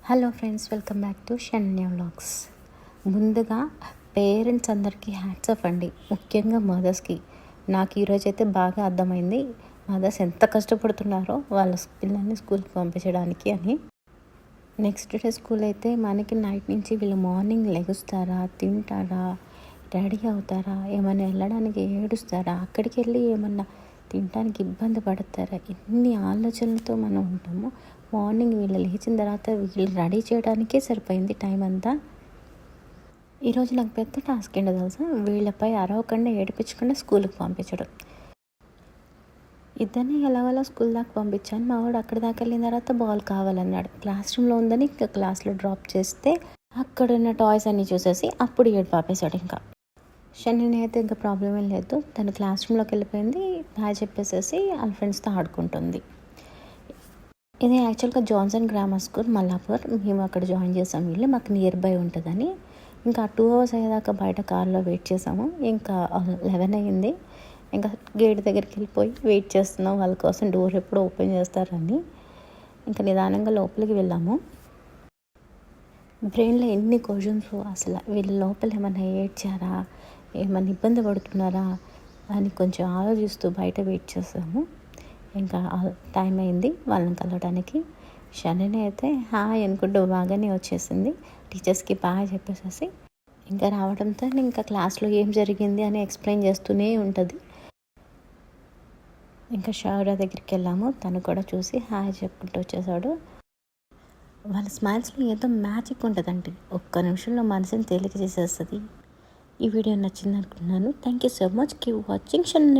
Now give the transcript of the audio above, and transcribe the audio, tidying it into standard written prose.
Hello friends, welcome back to Shanya vlogs. ముందుగా parents అందరికీ hats off అండి, ముఖ్యంగా మదర్స్కి. నాకు ఈరోజు అయితే బాగా అర్థమైంది మదర్స్ ఎంత కష్టపడుతున్నారో వాళ్ళ పిల్లల్ని స్కూల్కి పంపించడానికి అని. నెక్స్ట్ డే స్కూల్ అయితే మనకి నైట్ నుంచి వీళ్ళు మార్నింగ్ లెగుస్తారా, తింటారా, రెడీ అవుతారా, ఏమైనా వెళ్ళడానికి ఏడుస్తారా, అక్కడికి వెళ్ళి ఏమన్నా తినడానికి ఇబ్బంది పడతారా, ఇన్ని ఆలోచనలతో మనం ఉంటాము. మార్నింగ్ వీళ్ళు లేచిన తర్వాత వీళ్ళు రెడీ చేయడానికే సరిపోయింది టైం అంతా. ఈరోజు నాకు పెద్ద టాస్క్ ఏంటో తెలుసా, వీళ్ళపై అరవకుండా ఏడిపించకుండా స్కూల్కి పంపించడం. ఇద్దరిని ఎలాగోలా స్కూల్ దాకా పంపించాను. మా వాడు అక్కడ దాకా వెళ్ళిన తర్వాత బాల్ కావాలన్నాడు. క్లాస్ రూమ్లో ఉందని ఇంకా క్లాస్లో డ్రాప్ చేస్తే అక్కడున్న టాయ్స్ అన్నీ చూసేసి అప్పుడు ఏడు పాపేశాడు. ఇంకా శనిని అయితే ఇంకా ప్రాబ్లం ఏం లేదు, తను క్లాస్ రూమ్లోకి వెళ్ళిపోయింది, బాయ్ చెప్పేసేసి వాళ్ళ ఫ్రెండ్స్తో ఆడుకుంటుంది. ఇది యాక్చువల్గా జాన్సన్ గ్రామర్ స్కూల్ మల్లాపూర్. మేము అక్కడ జాయిన్ చేసాము. వీళ్ళు మాకు నియర్ బై ఉంటుందని ఇంకా 2 hours అయ్యేదాకా బయట కార్లో వెయిట్ చేసాము. ఇంకా 11 అయ్యింది. ఇంకా గేట్ దగ్గరికి వెళ్ళిపోయి వెయిట్ చేస్తున్నాం వాళ్ళ కోసం, డోర్ ఎప్పుడు ఓపెన్ చేస్తారని. ఇంకా నిదానంగా లోపలికి వెళ్ళాము. బ్రెయిన్లో ఎన్ని క్వశ్చన్స్, అసలు వీళ్ళ లోపల ఏమైనా ఏడ్చారా, ఏమైనా ఇబ్బంది పడుతున్నారా అని కొంచెం ఆలోచిస్తూ బయట వెయిట్ చేసాము. ఇంకా టైం అయింది వాళ్ళని కలవడానికి. శనిని అయితే హాయ్ అనుకుంటూ బాగానే వచ్చేసింది. టీచర్స్కి బాగా చెప్పేసేసి ఇంకా రావడంతో ఇంకా క్లాస్లో ఏం జరిగింది అని ఎక్స్ప్లెయిన్ చేస్తూనే ఉంటుంది. ఇంకా శౌర్య దగ్గరికి వెళ్ళాము. తను కూడా చూసి హాయ్ చెప్పుకుంటూ వచ్చేసాడు. వాళ్ళ స్మైల్స్లో ఏదో మ్యాజిక్ ఉంటుందండి, ఒక్క నిమిషంలో మనసుని తేలిక చేసేస్తుంది. ఈ వీడియో నచ్చింది అనుకుంటున్నాను. Thank you so much. Keep watching షన్య.